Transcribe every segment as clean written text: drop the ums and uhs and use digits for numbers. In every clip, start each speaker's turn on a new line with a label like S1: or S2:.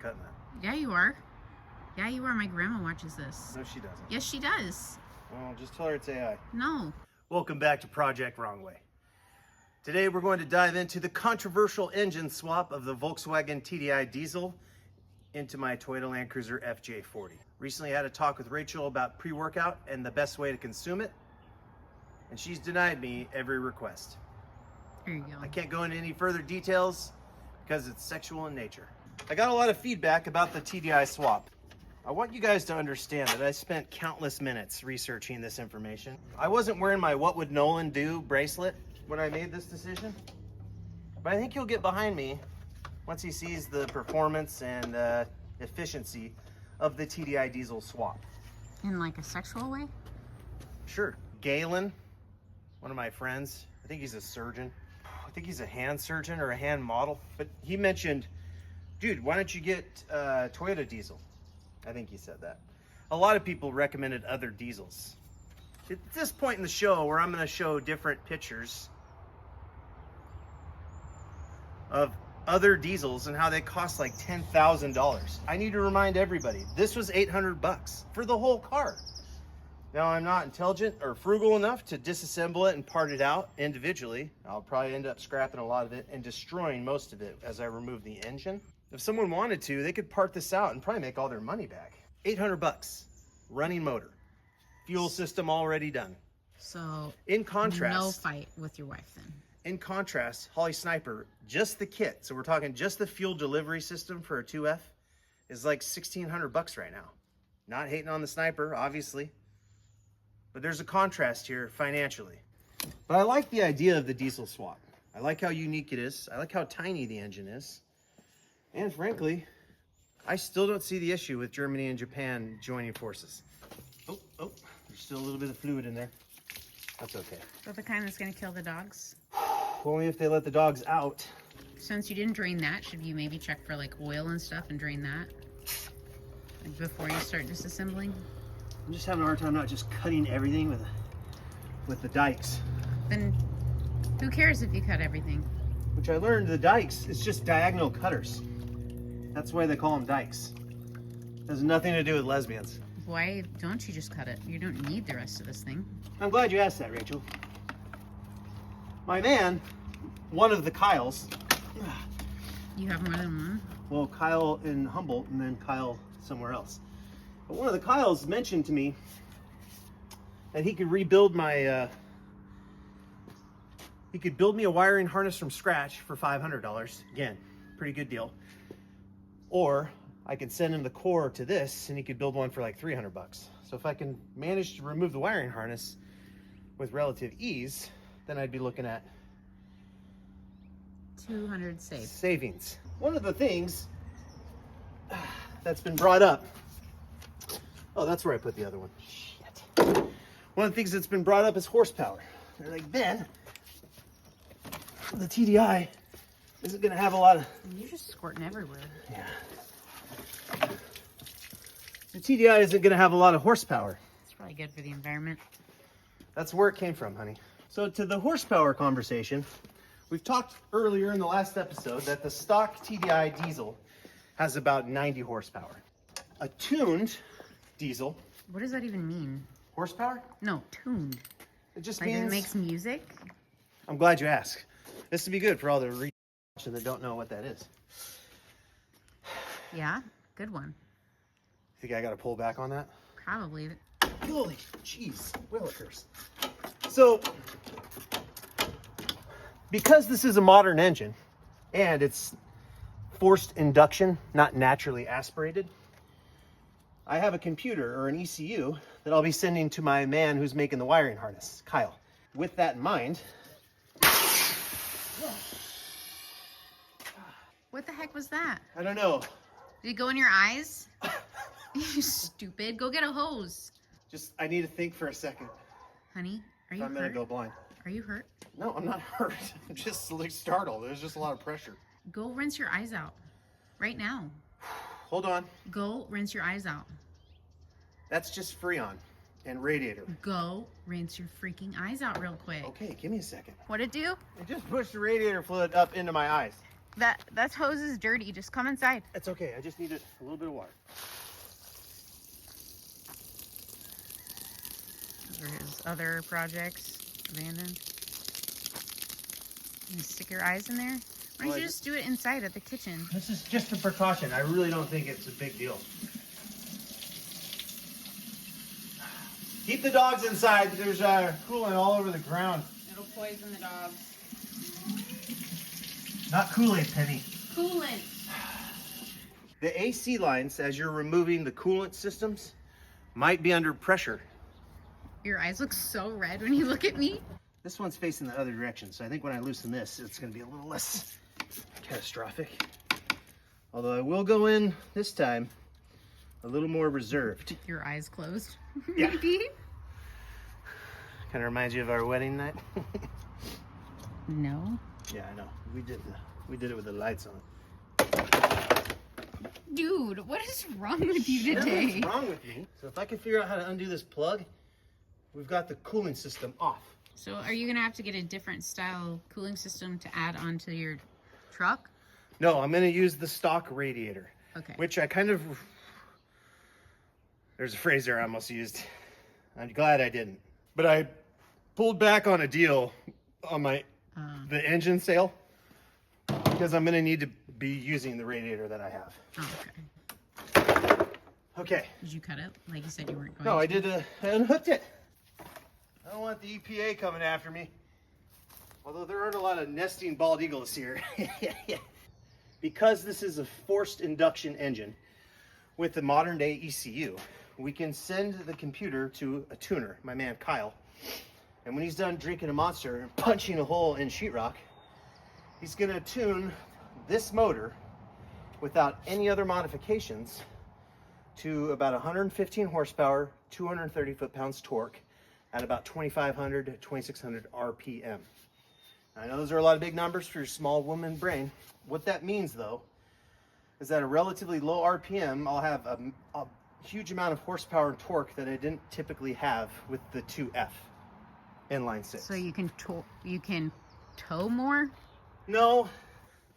S1: cutting that.
S2: Yeah, you are. Yeah, you are. My grandma watches this.
S1: No, she doesn't.
S2: Yes, she does.
S1: Well, just tell her it's AI.
S2: No.
S1: Welcome back to Project Wrongway. Today we're going to dive into the controversial engine swap of the Volkswagen TDI diesel into my Toyota Land Cruiser FJ40. Recently I had a talk with Rachel about pre-workout and the best way to consume it, and she's denied me every request.
S2: There you go.
S1: I can't go into any further details because it's sexual in nature. I got a lot of feedback about the TDI swap. I want you guys to understand that I spent countless minutes researching this information. I wasn't wearing my "What Would Nolan Do" bracelet when I made this decision, but I think you'll get behind me once he sees the performance and efficiency of the TDI diesel swap.
S2: In like a sexual way?
S1: Sure. Galen, one of my friends, I think he's a surgeon. I think he's a hand surgeon or a hand model, but he mentioned, dude, why don't you get Toyota diesel? I think he said that. A lot of people recommended other diesels. At this point in the show where I'm going to show different pictures of other diesels and how they cost like $10,000. I need to remind everybody, this was $800 for the whole car. Now, I'm not intelligent or frugal enough to disassemble it and part it out individually. I'll probably end up scrapping a lot of it and destroying most of it as I remove the engine. If someone wanted to, they could part this out and probably make all their money back. $800, running motor, fuel system already done.
S2: So,
S1: in contrast,
S2: no fight with your wife then.
S1: In contrast, Holly Sniper, just the kit, so we're talking just the fuel delivery system for a 2F, is like $1,600 right now. Not hating on the Sniper, obviously, but there's a contrast here financially. But I like the idea of the diesel swap. I like how unique it is. I like how tiny the engine is. And frankly, I still don't see the issue with Germany and Japan joining forces. Oh, there's still a little bit of fluid in there. That's okay.
S2: So the kind that's going to kill the dogs?
S1: Only if they let the dogs out.
S2: Since you didn't drain that, should you maybe check for like oil and stuff and drain that before you start disassembling?
S1: I'm just having a hard time not just cutting everything with the dikes.
S2: Then who cares if you cut everything?
S1: Which I learned the dikes, it's just diagonal cutters. That's why they call them dikes. It has nothing to do with lesbians.
S2: Why don't you just cut it? You don't need the rest of this thing.
S1: I'm glad you asked that, Rachel. My man, one of the Kyles.
S2: You have more than one?
S1: Well, Kyle in Humboldt and then Kyle somewhere else. But one of the Kyles mentioned to me that he could rebuild my, he could build me a wiring harness from scratch for $500. Again, pretty good deal. Or I could send him the core to this and he could build one for like $300. So if I can manage to remove the wiring harness with relative ease, then I'd be looking at
S2: $200
S1: savings. One of the things that's been brought up, oh, that's where I put the other one. Shit. One of the things that's been brought up is horsepower. They're like, Ben, the TDI isn't going to have a lot of...
S2: You're just squirting everywhere.
S1: Yeah. The TDI isn't going to have a lot of horsepower.
S2: It's probably good for the environment.
S1: That's where it came from, honey. So to the horsepower conversation, we've talked earlier in the last episode that the stock TDI diesel has about 90 horsepower. A tuned diesel...
S2: What does that even mean?
S1: Horsepower?
S2: No, tuned.
S1: It just
S2: like
S1: means...
S2: it makes music?
S1: I'm glad you asked. This would be good for all the researchers that don't know what that is.
S2: Yeah, good one.
S1: Think I got to pull back on that?
S2: Probably.
S1: Holy jeez, willikers. So, because this is a modern engine and it's forced induction, not naturally aspirated, I have a computer or an ECU that I'll be sending to my man who's making the wiring harness, Kyle. With that in mind...
S2: What the heck was that?
S1: I don't know.
S2: Did it go in your eyes? You stupid. Go get a hose.
S1: I need to think for a second.
S2: Honey, are you hurt?
S1: I'm gonna go blind.
S2: Are you hurt?
S1: No, I'm not hurt. I'm just like startled. There's just a lot of pressure.
S2: Go rinse your eyes out. Right now.
S1: Hold on.
S2: Go rinse your eyes out.
S1: That's just Freon and radiator.
S2: Go rinse your freaking eyes out real quick.
S1: Okay, give me a second.
S2: What'd it do?
S1: It just pushed the radiator fluid up into my eyes.
S2: That hose is dirty. Just come inside.
S1: It's okay. I just need a little bit of water.
S2: Those are his other projects abandoned. You stick your eyes in there. Why don't you just do it inside at the kitchen?
S1: This is just a precaution. I really don't think it's a big deal. Keep the dogs inside. There's coolant all over the ground.
S2: It'll poison the dogs.
S1: Not Kool-Aid, Penny.
S2: Coolant.
S1: The AC lines, as you're removing the coolant systems, might be under pressure.
S2: Your eyes look so red when you look at me.
S1: This one's facing the other direction, so I think when I loosen this, it's going to be a little less catastrophic. Although I will go in this time a little more reserved.
S2: Your eyes closed,
S1: Yeah.
S2: maybe?
S1: Kind of reminds you of our wedding night.
S2: No.
S1: Yeah, I know. We did it with the lights on.
S2: Dude, what is wrong with you today?
S1: What's wrong with me? So if I can figure out how to undo this plug, we've got the cooling system off.
S2: So are you gonna have to get a different style cooling system to add onto your truck?
S1: No, I'm going to use the stock radiator.
S2: Okay.
S1: Which I kind of... There's a phrase there I almost used. I'm glad I didn't. But I pulled back on a deal on the engine sale because I'm going to need to be using the radiator that I have.
S2: Oh, okay.
S1: Okay.
S2: Did you cut it? Like you said you weren't going
S1: No,
S2: to.
S1: I did. I unhooked it. I don't want the EPA coming after me. Although there aren't a lot of nesting bald eagles here. Because this is a forced induction engine with the modern day ECU, we can send the computer to a tuner, my man Kyle. And when he's done drinking a Monster and punching a hole in sheetrock, he's gonna tune this motor without any other modifications to about 115 horsepower, 230 foot-pounds torque at about 2,500 to 2,600 RPM. I know those are a lot of big numbers for your small woman brain. What that means, though, is that at a relatively low RPM, I'll have a huge amount of horsepower and torque that I didn't typically have with the 2F inline six.
S2: So you can tow more?
S1: No,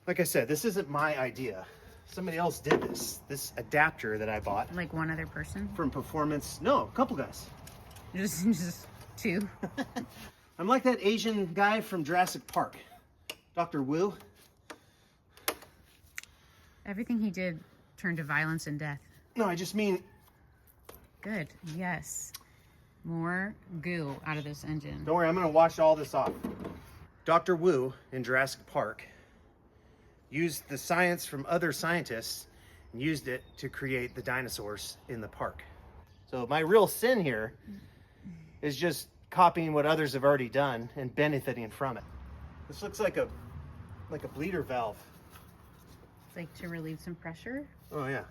S1: like I said, this isn't my idea. Somebody else did this. This adapter that I bought
S2: Like one other person?
S1: from Performance. No, a couple guys.
S2: Just two.
S1: I'm like that Asian guy from Jurassic Park, Dr. Wu.
S2: Everything he did turned to violence and death.
S1: No, I just mean,
S2: Good. Yes. More goo out of this engine.
S1: don't worry, I'm gonna wash all this off. Dr. Wu in Jurassic Park used the science from other scientists and used it to create the dinosaurs in the park. So my real sin here is just copying what others have already done and benefiting from it. This looks like a bleeder valve.
S2: It's like to relieve some pressure.
S1: Oh yeah.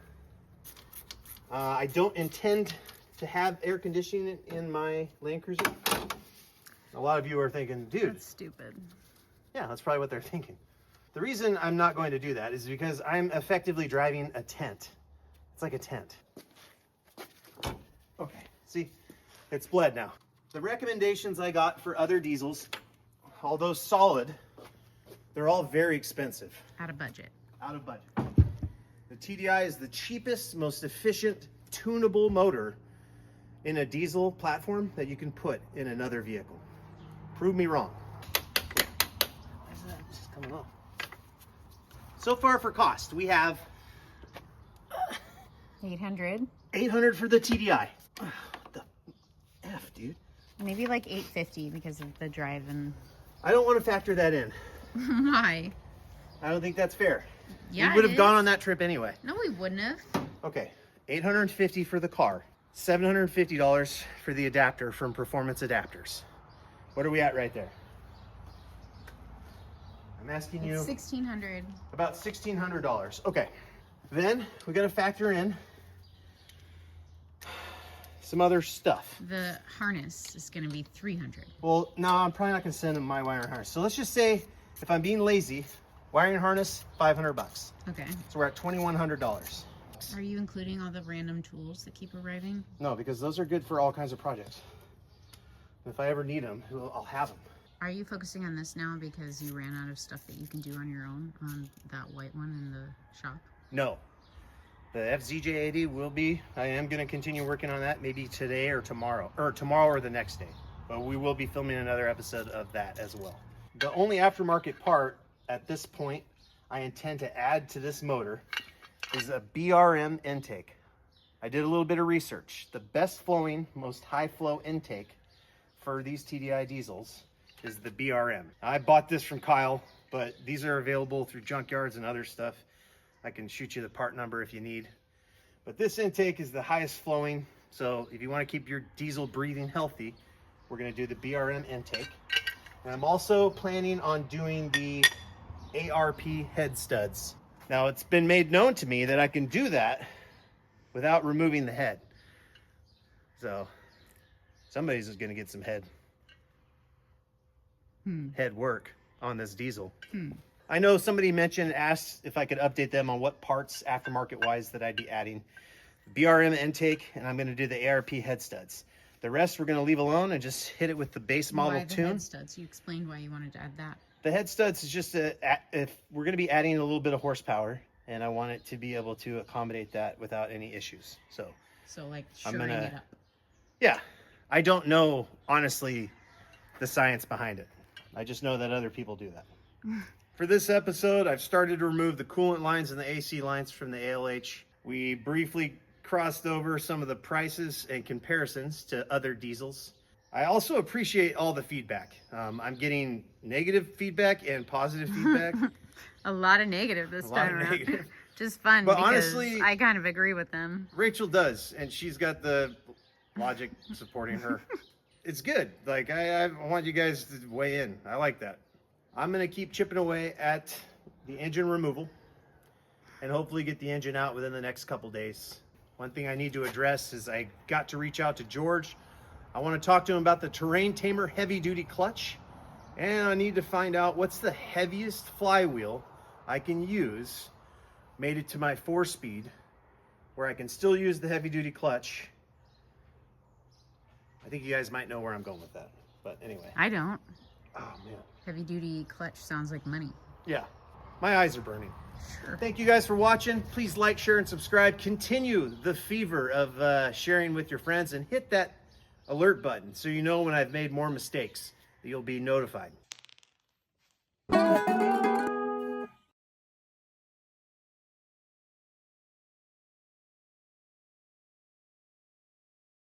S1: I don't intend to have air conditioning in my Land Cruiser. A lot of you are thinking, dude.
S2: That's stupid.
S1: Yeah, that's probably what they're thinking. The reason I'm not going to do that is because I'm effectively driving a tent. It's like a tent. Okay, see, it's bled now. The recommendations I got for other diesels, although solid, they're all very expensive.
S2: Out of budget.
S1: Out of budget. The TDI is the cheapest, most efficient, tunable motor in a diesel platform that you can put in another vehicle. Prove me wrong. Where's that? It's just coming off. So far for cost, we have
S2: 800.
S1: $800 for the TDI. What the F, dude?
S2: Maybe like 850 because of the drive and.
S1: I don't want to factor that in.
S2: Why?
S1: I don't think that's fair.
S2: Yeah,
S1: we would
S2: it
S1: have gone
S2: is.
S1: on that trip anyway.
S2: No, we wouldn't have.
S1: Okay, $850 for the car, $750 for the adapter from Performance Adapters. What are we at right there? I'm asking you
S2: It's 1,600.
S1: about $1,600. Okay, then we got to factor in some other stuff.
S2: The harness is going to be 300.
S1: Well, no, I'm probably not going to send them my wiring harness. So let's just say, if I'm being lazy, wiring harness, $500.
S2: Okay.
S1: So we're at $2,100.
S2: Are you including all the random tools that keep arriving?
S1: No, because those are good for all kinds of projects. If I ever need them, I'll have them.
S2: Are you focusing on this now because you ran out of stuff that you can do on your own on that white one in the shop?
S1: No. The FJ40 will be, I am going to continue working on that maybe today or tomorrow or the next day. But we will be filming another episode of that as well. The only aftermarket part at this point I intend to add to this motor is a BRM intake. I did a little bit of research. The best flowing, most high flow intake for these TDI diesels is the BRM. I bought this from Kyle, but these are available through junkyards and other stuff. I can shoot you the part number if you need. But this intake is the highest flowing. So if you want to keep your diesel breathing healthy, we're going to do the BRM intake. And I'm also planning on doing the ARP head studs. Now it's been made known to me that I can do that without removing the head. So somebody's going to get some head work on this diesel. I know somebody asked if I could update them on what parts aftermarket wise that I'd be adding. BRM intake, and I'm going to do the ARP head studs. The rest we're going to leave alone and just hit it with the base model tune.
S2: Why the head studs? You explained why you wanted to add that.
S1: The head studs is just if we're going to be adding a little bit of horsepower, and I want it to be able to accommodate that without any issues. So
S2: like shoring it up.
S1: Yeah, I don't know honestly the science behind it. I just know that other people do that. For this episode, I've started to remove the coolant lines and the AC lines from the ALH. We briefly crossed over some of the prices and comparisons to other diesels. I also appreciate all the feedback. I'm getting negative feedback and positive feedback.
S2: A lot of negative this time around. Negative. Just fun,
S1: but
S2: because
S1: honestly,
S2: I kind of agree with them.
S1: Rachel does, and she's got the logic supporting her. It's good. Like, I want you guys to weigh in. I like that. I'm going to keep chipping away at the engine removal and hopefully get the engine out within the next couple days. One thing I need to address is I got to reach out to George. I want to talk to him about the Terrain Tamer heavy duty clutch, and I need to find out what's the heaviest flywheel I can use made it to my 4-speed where I can still use the heavy duty clutch. I think you guys might know where I'm going with that, but anyway.
S2: I don't.
S1: Oh man.
S2: Heavy duty clutch sounds like money.
S1: Yeah, my eyes are burning.
S2: Sure.
S1: Thank you guys for watching. Please like, share, and subscribe. Continue the fever of sharing with your friends, and hit that alert button so you know when I've made more mistakes. You'll be notified.